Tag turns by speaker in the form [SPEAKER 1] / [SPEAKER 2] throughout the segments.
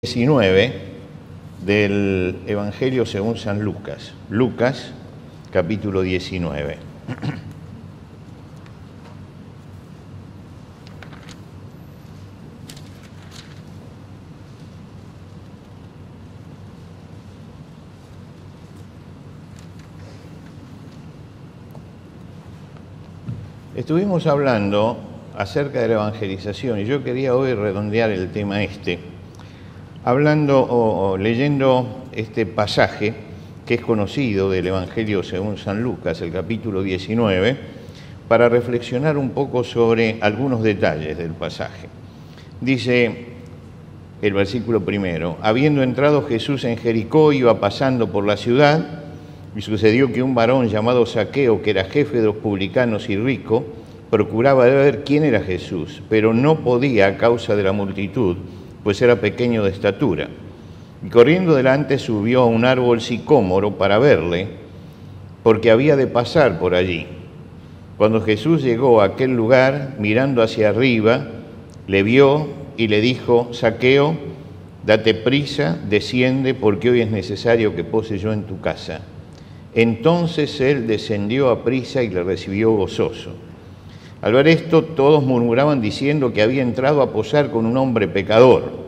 [SPEAKER 1] 19 del Evangelio según San Lucas. Lucas, capítulo 19. Estuvimos hablando acerca de la evangelización y yo quería hoy redondear el tema hablando o leyendo este pasaje que es conocido del Evangelio según San Lucas, el capítulo 19, para reflexionar un poco sobre algunos detalles del pasaje. Dice el versículo primero: habiendo entrado Jesús en Jericó, iba pasando por la ciudad, y sucedió que un varón llamado Zaqueo, que era jefe de los publicanos y rico, procuraba ver quién era Jesús, pero no podía a causa de la multitud, pues era pequeño de estatura. Y corriendo delante subió a un árbol sicómoro para verle, porque había de pasar por allí. Cuando Jesús llegó a aquel lugar, mirando hacia arriba, le vio y le dijo: Zaqueo, date prisa, desciende, porque hoy es necesario que pose yo en tu casa. Entonces él descendió a prisa y le recibió gozoso. Al ver esto, todos murmuraban diciendo que había entrado a posar con un hombre pecador.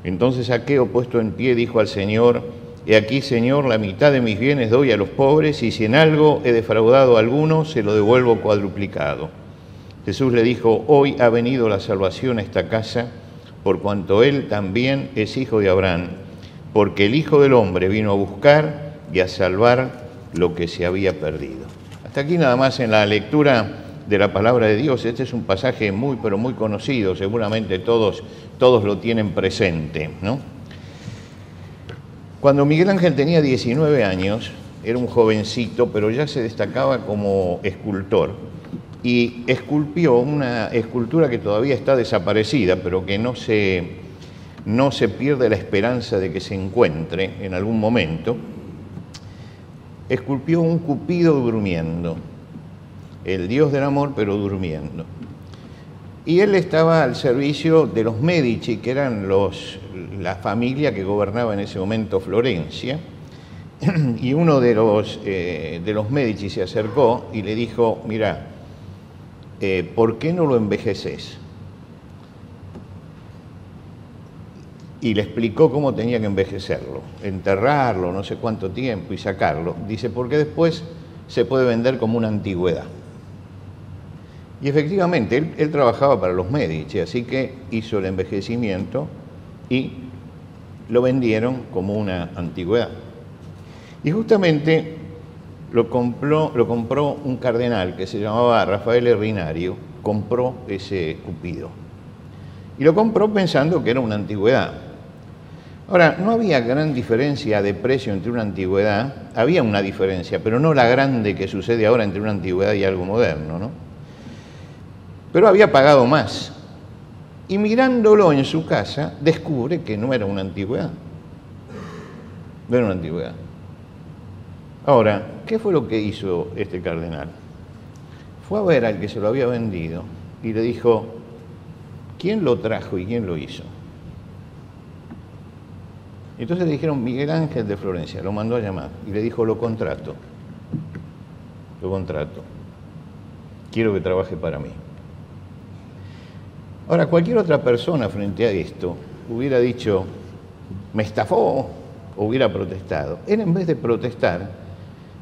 [SPEAKER 1] Entonces Zaqueo, puesto en pie, dijo al Señor: He aquí, Señor, la mitad de mis bienes doy a los pobres, y si en algo he defraudado a alguno, se lo devuelvo cuadruplicado. Jesús le dijo: Hoy ha venido la salvación a esta casa, por cuanto él también es hijo de Abraham, porque el Hijo del Hombre vino a buscar y a salvar lo que se había perdido. Hasta aquí nada más en la lectura de la palabra de Dios. Este es un pasaje muy, pero muy conocido, seguramente todos lo tienen presente, ¿no? Cuando Miguel Ángel tenía 19 años, era un jovencito, pero ya se destacaba como escultor, y esculpió una escultura que todavía está desaparecida, pero que no se pierde la esperanza de que se encuentre en algún momento. Esculpió un Cupido durmiendo, el Dios del amor, pero durmiendo. Y él estaba al servicio de los Medici, que eran la familia que gobernaba en ese momento Florencia, y uno de los Medici se acercó y le dijo: mira, ¿por qué no lo envejeces? Y le explicó cómo tenía que envejecerlo, enterrarlo, no sé cuánto tiempo, y sacarlo. Dice: porque después se puede vender como una antigüedad. Y efectivamente, él trabajaba para los Medici, así que hizo el envejecimiento y lo vendieron como una antigüedad. Y justamente lo compró un cardenal que se llamaba Rafael Rinario, compró ese Cupido. Y lo compró pensando que era una antigüedad. Ahora, no había gran diferencia de precio entre una antigüedad, había una diferencia, pero no la grande que sucede ahora entre una antigüedad y algo moderno, ¿no? Pero había pagado más. Y mirándolo en su casa, descubre que no era una antigüedad. No era una antigüedad. Ahora, ¿qué fue lo que hizo este cardenal? Fue a ver al que se lo había vendido y le dijo: ¿quién lo trajo y quién lo hizo? Entonces le dijeron: Miguel Ángel de Florencia. Lo mandó a llamar y le dijo: lo contrato. Quiero que trabaje para mí. Ahora, cualquier otra persona frente a esto hubiera dicho: me estafó, o hubiera protestado. Él, en vez de protestar,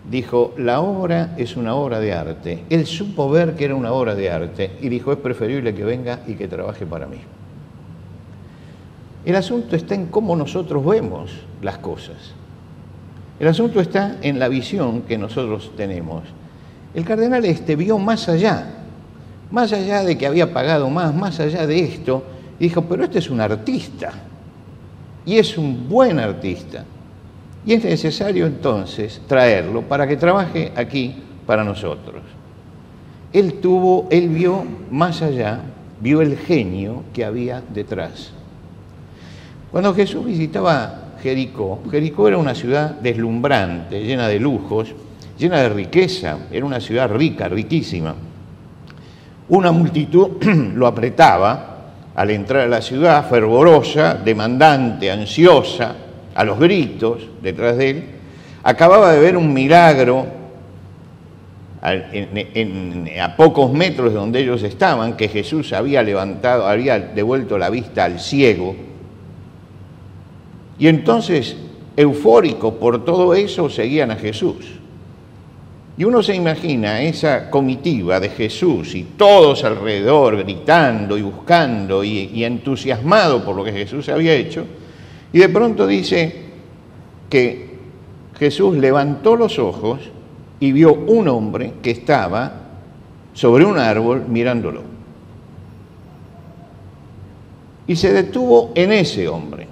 [SPEAKER 1] dijo: la obra es una obra de arte. Él supo ver que era una obra de arte y dijo: es preferible que venga y que trabaje para mí. El asunto está en cómo nosotros vemos las cosas. El asunto está en la visión que nosotros tenemos. El cardenal vio más allá de que había pagado más allá de esto, y dijo: pero este es un artista, y es un buen artista, y es necesario entonces traerlo para que trabaje aquí para nosotros. Él vio más allá, vio el genio que había detrás. Cuando Jesús visitaba Jericó era una ciudad deslumbrante, llena de lujos, llena de riqueza, era una ciudad rica, riquísima. Una multitud lo apretaba al entrar a la ciudad, fervorosa, demandante, ansiosa, a los gritos detrás de él, acababa de ver un milagro a pocos metros de donde ellos estaban, que Jesús había devuelto la vista al ciego. Y entonces, eufóricos por todo eso, seguían a Jesús. Y uno se imagina esa comitiva de Jesús y todos alrededor gritando y buscando y entusiasmado por lo que Jesús había hecho. Y de pronto dice que Jesús levantó los ojos y vio un hombre que estaba sobre un árbol mirándolo. Y se detuvo en ese hombre,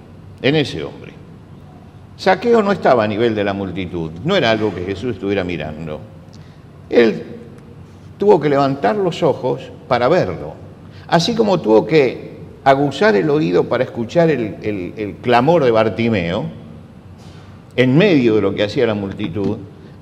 [SPEAKER 1] Zaqueo no estaba a nivel de la multitud, no era algo que Jesús estuviera mirando. Él tuvo que levantar los ojos para verlo, así como tuvo que aguzar el oído para escuchar el clamor de Bartimeo en medio de lo que hacía la multitud,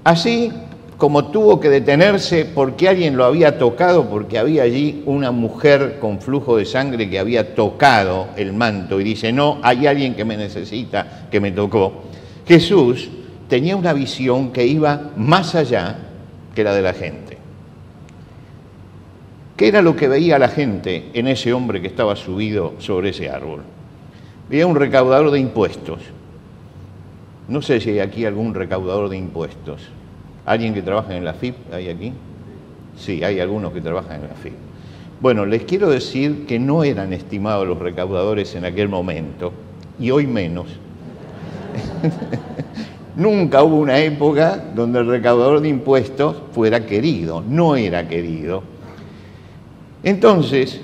[SPEAKER 1] así como tuvo que detenerse porque alguien lo había tocado, porque había allí una mujer con flujo de sangre que había tocado el manto y dice, no, hay alguien que me necesita, que me tocó. Jesús tenía una visión que iba más allá que la de la gente. ¿Qué era lo que veía la gente en ese hombre que estaba subido sobre ese árbol? Veía un recaudador de impuestos. No sé si hay aquí algún recaudador de impuestos. ¿Alguien que trabaja en la FIP hay aquí? Sí, hay algunos que trabajan en la FIP. Bueno, les quiero decir que no eran estimados los recaudadores en aquel momento, y hoy menos. Nunca hubo una época donde el recaudador de impuestos fuera querido, no era querido. Entonces,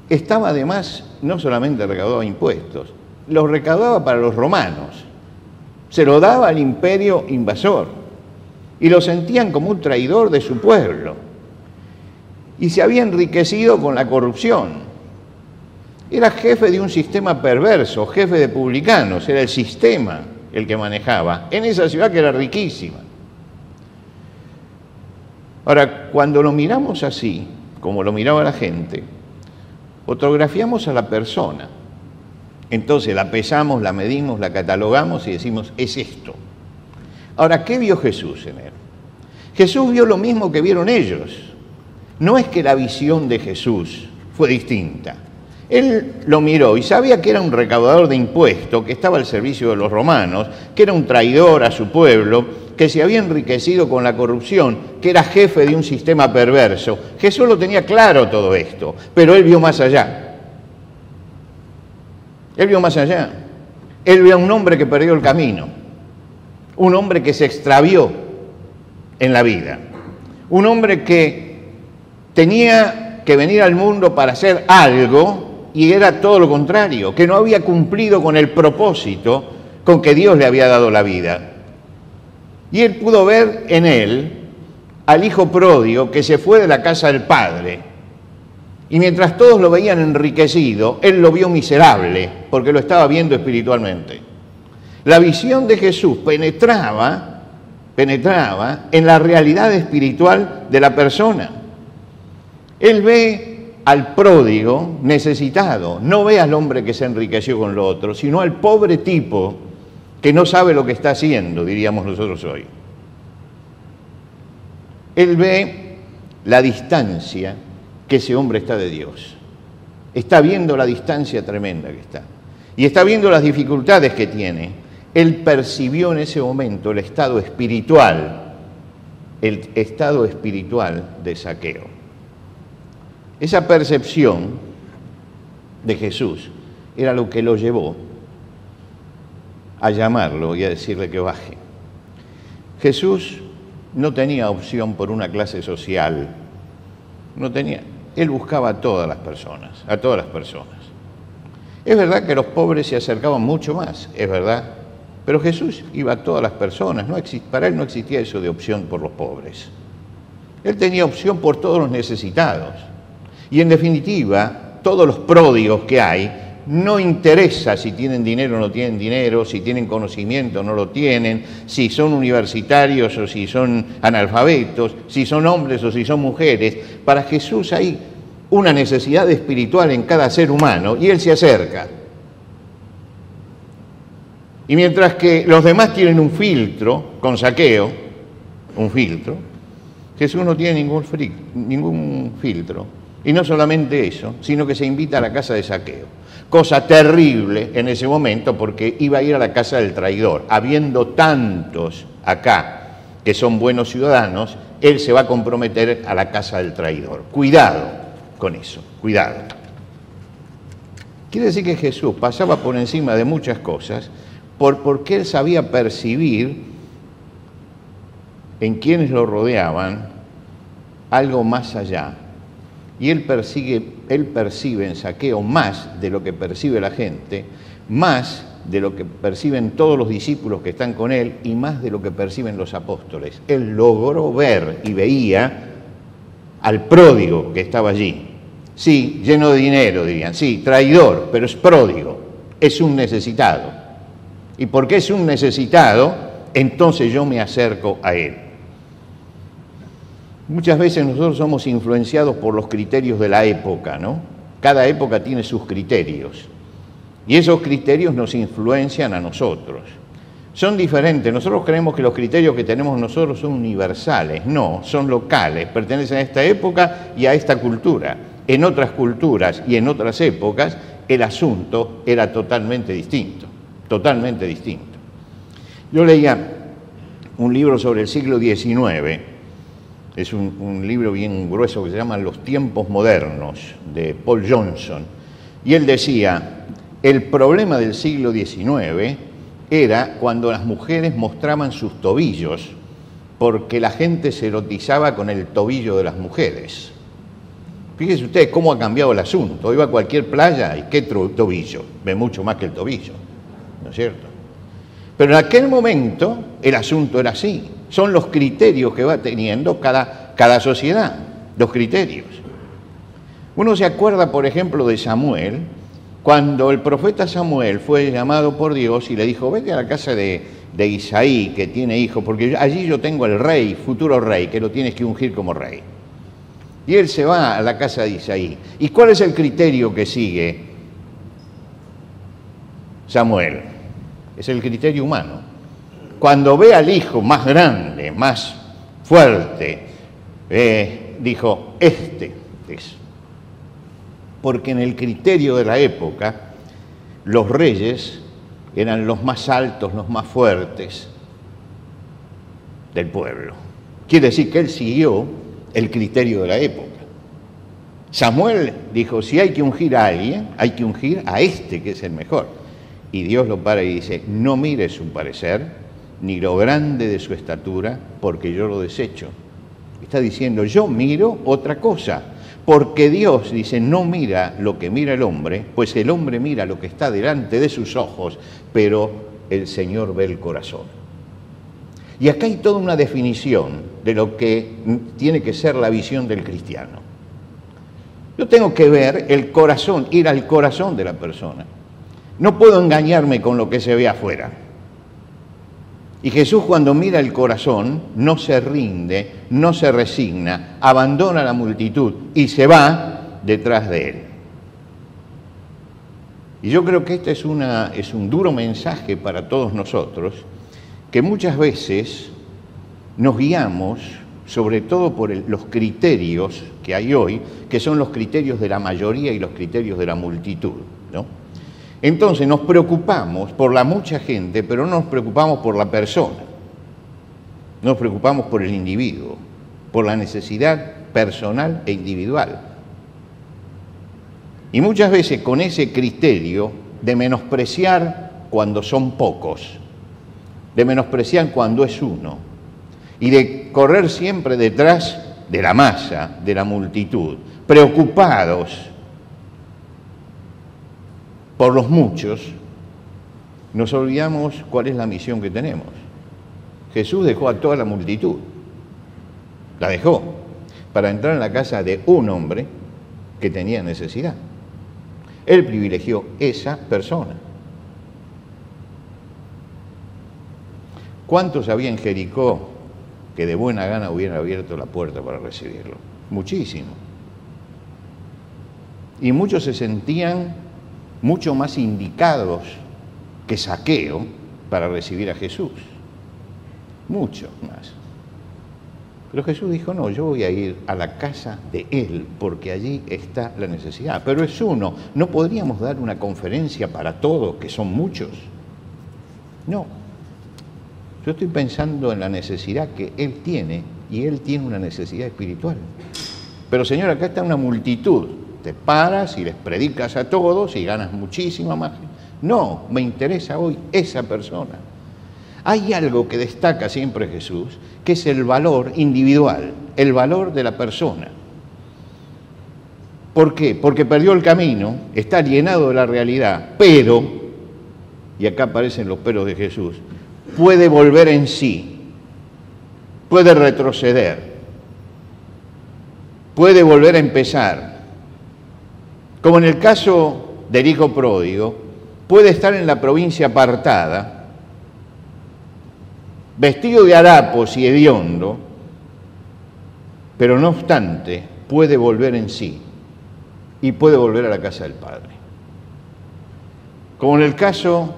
[SPEAKER 1] estaba además, no solamente recaudaba impuestos, los recaudaba para los romanos, se lo daba al imperio invasor, y lo sentían como un traidor de su pueblo, y se había enriquecido con la corrupción. Era jefe de un sistema perverso, jefe de publicanos, era el sistema el que manejaba, en esa ciudad que era riquísima. Ahora, cuando lo miramos así, como lo miraba la gente, fotografiamos a la persona. Entonces la pesamos, la medimos, la catalogamos y decimos, es esto. Ahora, ¿qué vio Jesús en él? Jesús vio lo mismo que vieron ellos. No es que la visión de Jesús fue distinta. Él lo miró y sabía que era un recaudador de impuestos, que estaba al servicio de los romanos, que era un traidor a su pueblo, que se había enriquecido con la corrupción, que era jefe de un sistema perverso. Jesús lo tenía claro todo esto, pero él vio más allá. Él vio más allá. Él vio a un hombre que perdió el camino, un hombre que se extravió en la vida, un hombre que tenía que venir al mundo para hacer algo y era todo lo contrario, que no había cumplido con el propósito con que Dios le había dado la vida. Y él pudo ver en él al hijo pródigo que se fue de la casa del padre. Y mientras todos lo veían enriquecido, él lo vio miserable, porque lo estaba viendo espiritualmente. La visión de Jesús penetraba en la realidad espiritual de la persona. Él ve al pródigo necesitado, no ve al hombre que se enriqueció con lo otro, sino al pobre tipo que no sabe lo que está haciendo, diríamos nosotros hoy. Él ve la distancia que ese hombre está de Dios. Está viendo la distancia tremenda que está. Y está viendo las dificultades que tiene. Él percibió en ese momento el estado espiritual de Zaqueo. Esa percepción de Jesús era lo que lo llevó a llamarlo y a decirle que baje. Jesús no tenía opción por una clase social, no tenía. Él buscaba a todas las personas, Es verdad que los pobres se acercaban mucho más, es verdad, pero Jesús iba a todas las personas, para él no existía eso de opción por los pobres. Él tenía opción por todos los necesitados. Y en definitiva, todos los pródigos que hay, no interesa si tienen dinero o no tienen dinero, si tienen conocimiento o no lo tienen, si son universitarios o si son analfabetos, si son hombres o si son mujeres. Para Jesús hay una necesidad espiritual en cada ser humano y él se acerca. Y mientras que los demás tienen un filtro con Zaqueo, un filtro, Jesús no tiene ningún filtro. Y no solamente eso, sino que se invita a la casa de Zaqueo. Cosa terrible en ese momento porque iba a ir a la casa del traidor. Habiendo tantos acá que son buenos ciudadanos, él se va a comprometer a la casa del traidor. Cuidado con eso, cuidado. Quiere decir que Jesús pasaba por encima de muchas cosas porque él sabía percibir en quienes lo rodeaban algo más allá. Y él percibe en Zaqueo más de lo que percibe la gente, más de lo que perciben todos los discípulos que están con él y más de lo que perciben los apóstoles. Él logró ver y veía al pródigo que estaba allí. Sí, lleno de dinero, dirían. Sí, traidor, pero es pródigo, es un necesitado. Y porque es un necesitado, entonces yo me acerco a él. Muchas veces nosotros somos influenciados por los criterios de la época, ¿no? Cada época tiene sus criterios. Y esos criterios nos influencian a nosotros. Son diferentes. Nosotros creemos que los criterios que tenemos nosotros son universales. No, son locales, pertenecen a esta época y a esta cultura. En otras culturas y en otras épocas, el asunto era totalmente distinto. Totalmente distinto. Yo leía un libro sobre el siglo XIX. Es un libro bien grueso que se llama Los tiempos modernos, de Paul Johnson. Y él decía, el problema del siglo XIX era cuando las mujeres mostraban sus tobillos, porque la gente se erotizaba con el tobillo de las mujeres. Fíjense ustedes cómo ha cambiado el asunto. Iba a cualquier playa y qué tobillo, ve mucho más que el tobillo, ¿no es cierto? Pero en aquel momento el asunto era así. Son los criterios que va teniendo cada sociedad, los criterios. Uno se acuerda, por ejemplo, de Samuel, cuando el profeta Samuel fue llamado por Dios y le dijo, vete a la casa de Isaí, que tiene hijo, porque allí yo tengo el rey, futuro rey, que lo tienes que ungir como rey. Y él se va a la casa de Isaí. ¿Y cuál es el criterio que sigue Samuel? Es el criterio humano. Cuando ve al hijo más grande, más fuerte, dijo, este es. Porque en el criterio de la época, los reyes eran los más altos, los más fuertes del pueblo. Quiere decir que él siguió el criterio de la época. Samuel dijo, si hay que ungir a alguien, hay que ungir a este que es el mejor. Y Dios lo para y dice, no mire su parecer, ni lo grande de su estatura, porque yo lo desecho. Está diciendo, yo miro otra cosa, porque Dios dice, no mira lo que mira el hombre, pues el hombre mira lo que está delante de sus ojos, pero el Señor ve el corazón. Y acá hay toda una definición de lo que tiene que ser la visión del cristiano. Yo tengo que ver el corazón, ir al corazón de la persona. No puedo engañarme con lo que se ve afuera. Y Jesús, cuando mira el corazón, no se rinde, no se resigna, abandona la multitud y se va detrás de él. Y yo creo que este es un duro mensaje para todos nosotros, que muchas veces nos guiamos, sobre todo por los criterios que hay hoy, que son los criterios de la mayoría y los criterios de la multitud, ¿no? Entonces nos preocupamos por la mucha gente, pero no nos preocupamos por la persona. Nos preocupamos por el individuo, por la necesidad personal e individual. Y muchas veces con ese criterio de menospreciar cuando son pocos, de menospreciar cuando es uno, y de correr siempre detrás de la masa, de la multitud, preocupados por los muchos, nos olvidamos cuál es la misión que tenemos. Jesús dejó a toda la multitud, la dejó, para entrar en la casa de un hombre que tenía necesidad. Él privilegió esa persona. ¿Cuántos había en Jericó que de buena gana hubieran abierto la puerta para recibirlo? Muchísimo. Y muchos se sentían mucho más indicados que Zaqueo para recibir a Jesús. Mucho más. Pero Jesús dijo, no, yo voy a ir a la casa de él, porque allí está la necesidad. Pero es uno, ¿no podríamos dar una conferencia para todos, que son muchos? No. Yo estoy pensando en la necesidad que él tiene, y él tiene una necesidad espiritual. Pero Señor, acá está una multitud. Te paras y les predicas a todos y ganas muchísima más. No, me interesa hoy esa persona. Hay algo que destaca siempre Jesús, que es el valor individual, el valor de la persona. ¿Por qué? Porque perdió el camino, está alienado de la realidad, pero, y acá aparecen los peros de Jesús, puede volver en sí, puede retroceder, puede volver a empezar. Como en el caso del hijo pródigo, puede estar en la provincia apartada, vestido de harapos y hediondo, pero no obstante puede volver en sí y puede volver a la casa del Padre. Como en el caso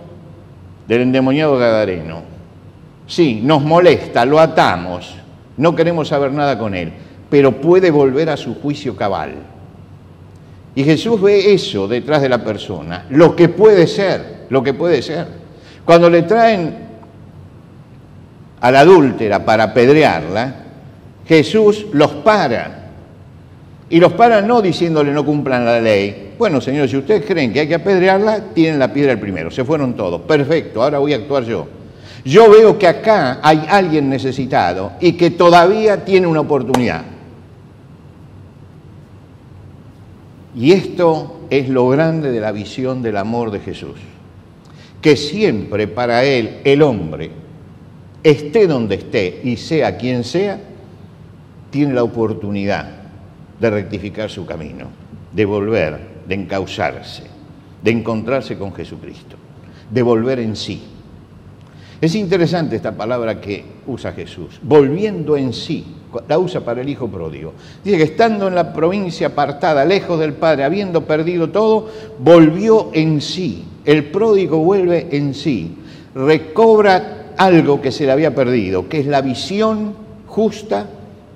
[SPEAKER 1] del endemoniado gadareno. Sí, nos molesta, lo atamos, no queremos saber nada con él, pero puede volver a su juicio cabal. Y Jesús ve eso detrás de la persona, lo que puede ser, lo que puede ser. Cuando le traen a la adúltera para apedrearla, Jesús los para. Y los para no diciéndole no cumplan la ley. Bueno, señores, si ustedes creen que hay que apedrearla, tienen la piedra el primero. Se fueron todos. Perfecto, ahora voy a actuar yo. Yo veo que acá hay alguien necesitado y que todavía tiene una oportunidad. Y esto es lo grande de la visión del amor de Jesús. Que siempre para él, el hombre, esté donde esté y sea quien sea, tiene la oportunidad de rectificar su camino, de volver, de encauzarse, de encontrarse con Jesucristo, de volver en sí. Es interesante esta palabra que usa Jesús, volviendo en sí, la usa para el hijo pródigo. Dice que estando en la provincia apartada, lejos del Padre, habiendo perdido todo, volvió en sí. El pródigo vuelve en sí, recobra algo que se le había perdido, que es la visión justa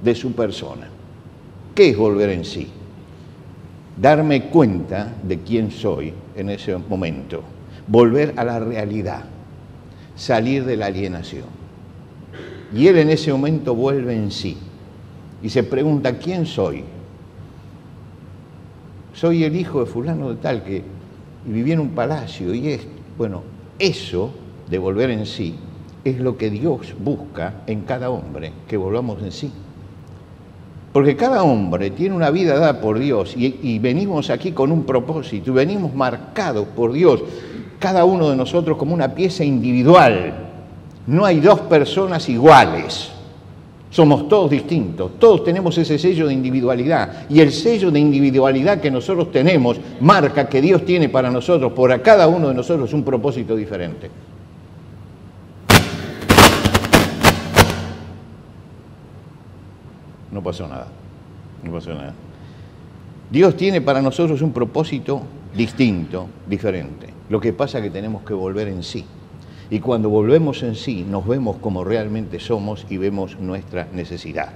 [SPEAKER 1] de su persona. ¿Qué es volver en sí? Darme cuenta de quién soy en ese momento, volver a la realidad, salir de la alienación. Y él en ese momento vuelve en sí y se pregunta, ¿quién soy? Soy el hijo de fulano de tal que vivía en un palacio y es, bueno, eso de volver en sí es lo que Dios busca en cada hombre, que volvamos en sí. Porque cada hombre tiene una vida dada por Dios y venimos aquí con un propósito, y venimos marcados por Dios, cada uno de nosotros como una pieza individual. No hay dos personas iguales, somos todos distintos, todos tenemos ese sello de individualidad, y el sello de individualidad que nosotros tenemos marca que Dios tiene para nosotros, para cada uno de nosotros, un propósito diferente. No pasó nada, no pasó nada. Dios tiene para nosotros un propósito distinto, diferente. Lo que pasa es que tenemos que volver en sí. Y cuando volvemos en sí, nos vemos como realmente somos y vemos nuestra necesidad.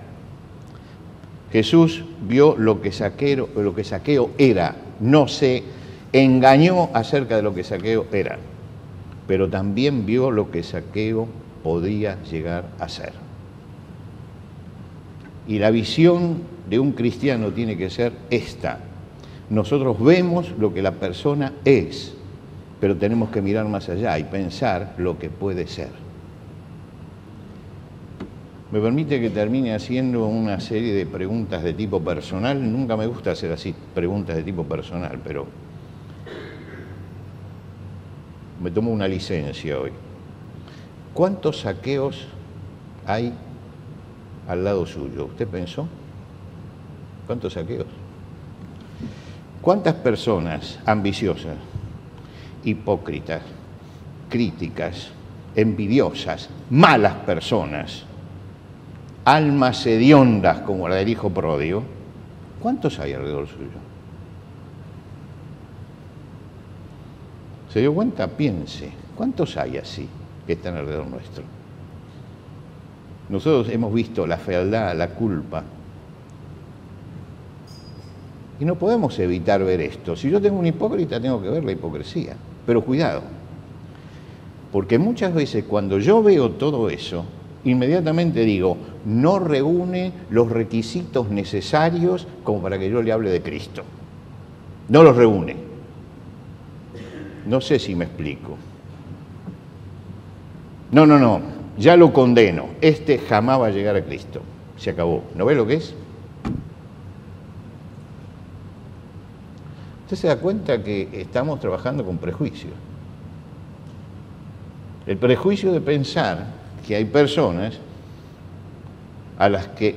[SPEAKER 1] Jesús vio lo que Zaqueo era, no se engañó acerca de lo que Zaqueo era, pero también vio lo que Zaqueo podía llegar a ser. Y la visión de un cristiano tiene que ser esta. Nosotros vemos lo que la persona es, pero tenemos que mirar más allá y pensar lo que puede ser. Me permite que termine haciendo una serie de preguntas de tipo personal. Nunca me gusta hacer así preguntas de tipo personal, pero me tomo una licencia hoy. ¿Cuántos Zaqueos hay al lado suyo? ¿Usted pensó? ¿Cuántos Zaqueos? ¿Cuántas personas ambiciosas, hipócritas, críticas, envidiosas, malas personas, almas hediondas como la del hijo pródigo, cuántos hay alrededor suyo? ¿Se dio cuenta? Piense, ¿cuántos hay así que están alrededor nuestro? Nosotros hemos visto la fealdad, la culpa, y no podemos evitar ver esto. Si yo tengo un hipócrita, tengo que ver la hipocresía. Pero cuidado, porque muchas veces cuando yo veo todo eso, inmediatamente digo, no reúne los requisitos necesarios como para que yo le hable de Cristo. No los reúne. No sé si me explico. No, ya lo condeno. Este jamás va a llegar a Cristo. Se acabó. ¿No ve lo que es? Usted se da cuenta que estamos trabajando con prejuicios. El prejuicio de pensar que hay personas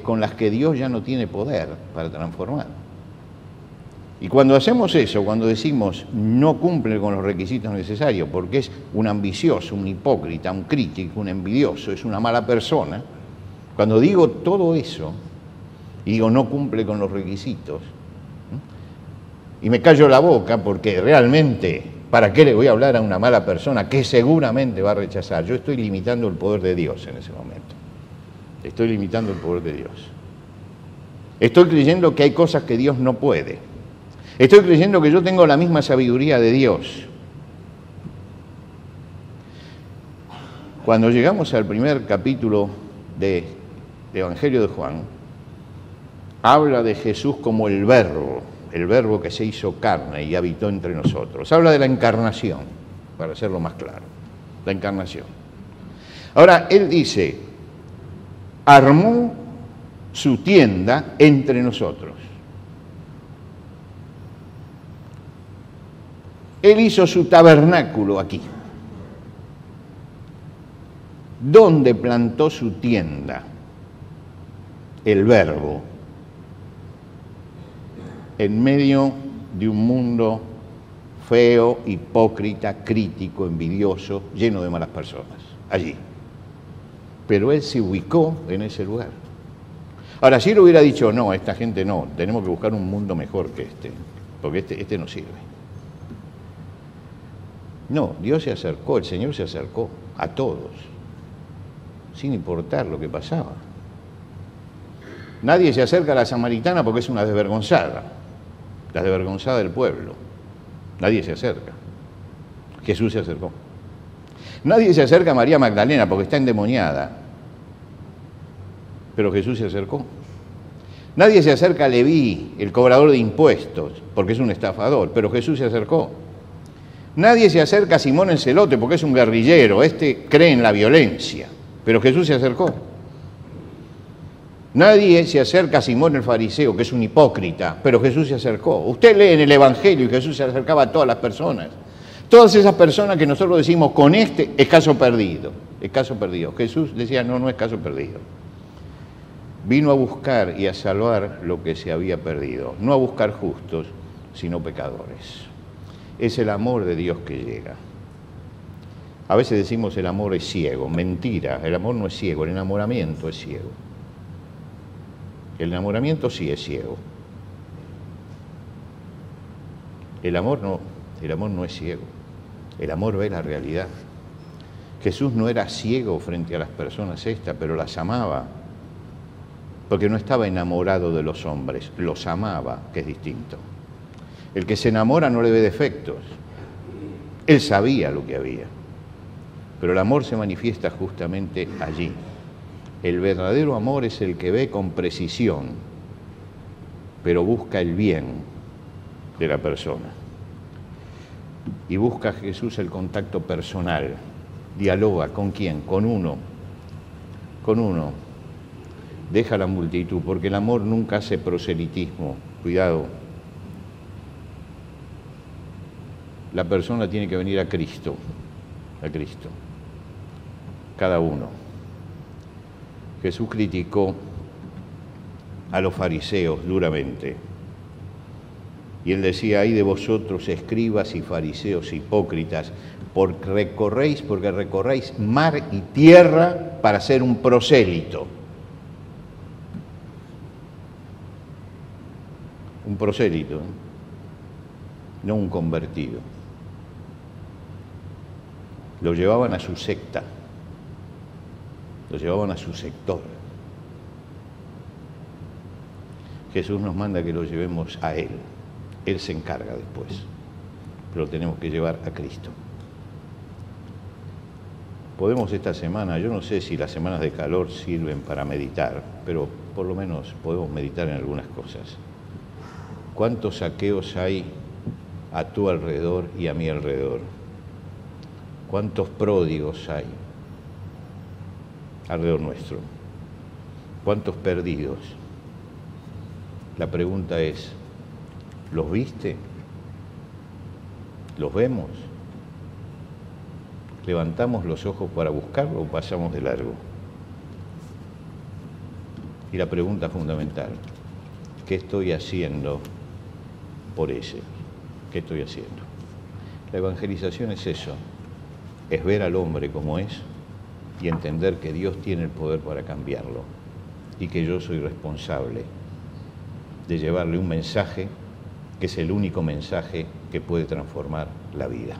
[SPEAKER 1] con las que Dios ya no tiene poder para transformar. Y cuando hacemos eso, cuando decimos no cumple con los requisitos necesarios, porque es un ambicioso, un hipócrita, un crítico, un envidioso, es una mala persona, cuando digo todo eso, y digo no cumple con los requisitos, y me callo la boca porque realmente, ¿para qué le voy a hablar a una mala persona que seguramente va a rechazar? Yo estoy limitando el poder de Dios en ese momento. Estoy limitando el poder de Dios. Estoy creyendo que hay cosas que Dios no puede. Estoy creyendo que yo tengo la misma sabiduría de Dios. Cuando llegamos al primer capítulo del Evangelio de Juan, habla de Jesús como el verbo que se hizo carne y habitó entre nosotros. Habla de la encarnación, para hacerlo más claro, la encarnación. Ahora, él dice, armó su tienda entre nosotros. Él hizo su tabernáculo aquí. ¿Dónde plantó su tienda? El Verbo. En medio de un mundo feo, hipócrita, crítico, envidioso, lleno de malas personas. Allí. Pero él se ubicó en ese lugar. Ahora, si él hubiera dicho, no, esta gente no, tenemos que buscar un mundo mejor que este, porque este no sirve. No, Dios se acercó, el Señor se acercó a todos, sin importar lo que pasaba. Nadie se acerca a la samaritana porque es una desvergonzada, la desvergonzada del pueblo. Nadie se acerca. Jesús se acercó. Nadie se acerca a María Magdalena porque está endemoniada, pero Jesús se acercó. Nadie se acerca a Leví, el cobrador de impuestos, porque es un estafador, pero Jesús se acercó. Nadie se acerca a Simón el Celote porque es un guerrillero, este cree en la violencia, pero Jesús se acercó. Nadie se acerca a Simón el fariseo, que es un hipócrita, pero Jesús se acercó. Usted lee en el Evangelio y Jesús se acercaba a todas las personas. Todas esas personas que nosotros decimos, con este es caso perdido, es caso perdido. Jesús decía, no es caso perdido. Vino a buscar y a salvar lo que se había perdido, no a buscar justos, sino pecadores. Es el amor de Dios que llega. A veces decimos el amor es ciego, mentira, el amor no es ciego, el enamoramiento es ciego. El enamoramiento sí es ciego. El amor no es ciego. El amor ve la realidad. Jesús no era ciego frente a las personas estas, pero las amaba. Porque no estaba enamorado de los hombres, los amaba, que es distinto. El que se enamora no le ve defectos. Él sabía lo que había. Pero el amor se manifiesta justamente allí. El verdadero amor es el que ve con precisión, pero busca el bien de la persona. Y busca a Jesús el contacto personal. Dialoga, ¿con quién? Con uno. Con uno. Deja la multitud, porque el amor nunca hace proselitismo. Cuidado. La persona tiene que venir a Cristo. A Cristo. Cada uno. Jesús criticó a los fariseos duramente. Y él decía, ay de vosotros, escribas y fariseos hipócritas, porque recorréis mar y tierra para ser un prosélito. Un prosélito, no un convertido. lo llevaban a su secta, lo llevaban a su sector. Jesús nos manda que lo llevemos a Él. Él se encarga después, pero lo tenemos que llevar a Cristo. Podemos esta semana, yo no sé si las semanas de calor sirven para meditar, pero por lo menos podemos meditar en algunas cosas. ¿Cuántos saqueos hay a tu alrededor y a mi alrededor? ¿Cuántos pródigos hay alrededor nuestro? ¿Cuántos perdidos? La pregunta es, ¿los viste? ¿Los vemos? ¿Levantamos los ojos para buscarlo o pasamos de largo? Y la pregunta fundamental, ¿qué estoy haciendo por ese? ¿Qué estoy haciendo? La evangelización es eso, es ver al hombre como es y entender que Dios tiene el poder para cambiarlo y que yo soy responsable de llevarle un mensaje que es el único mensaje que puede transformar la vida.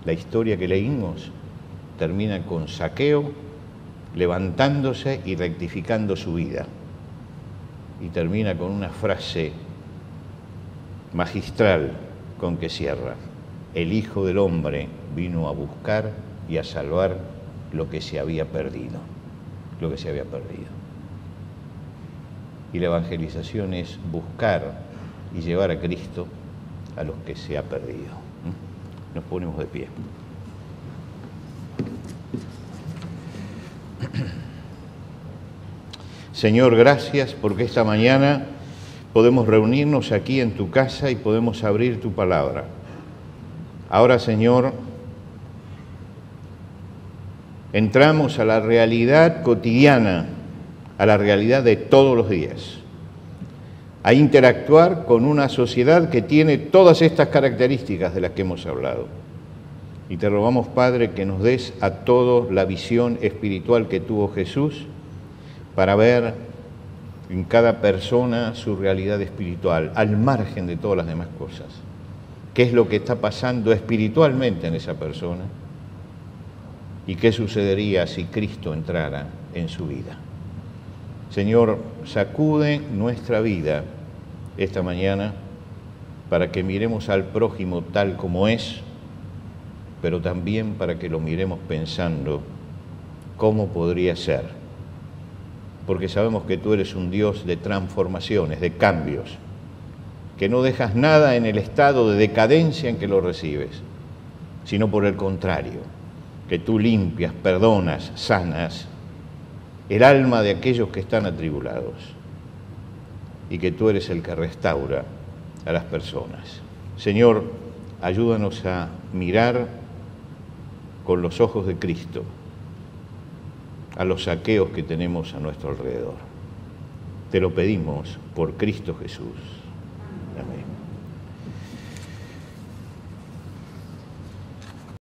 [SPEAKER 1] La historia que leímos termina con Zaqueo levantándose y rectificando su vida. Y termina con una frase magistral con que cierra. El Hijo del Hombre vino a buscar y a salvar lo que se había perdido. Lo que se había perdido. Y la evangelización es buscar y llevar a Cristo a los que se ha perdido. Nos ponemos de pie. Señor, gracias porque esta mañana podemos reunirnos aquí en tu casa y podemos abrir tu palabra. Ahora, Señor, entramos a la realidad cotidiana, a la realidad de todos los días, a interactuar con una sociedad que tiene todas estas características de las que hemos hablado. Y te rogamos, Padre, que nos des a todos la visión espiritual que tuvo Jesús para ver en cada persona su realidad espiritual, al margen de todas las demás cosas. ¿Qué es lo que está pasando espiritualmente en esa persona? ¿Y qué sucedería si Cristo entrara en su vida? Señor, sacude nuestra vida esta mañana para que miremos al prójimo tal como es, pero también para que lo miremos pensando cómo podría ser. Porque sabemos que tú eres un Dios de transformaciones, de cambios, que no dejas nada en el estado de decadencia en que lo recibes, sino por el contrario, que tú limpias, perdonas, sanas el alma de aquellos que están atribulados y que tú eres el que restaura a las personas. Señor, ayúdanos a mirar con los ojos de Cristo a los saqueos que tenemos a nuestro alrededor. Te lo pedimos por Cristo Jesús.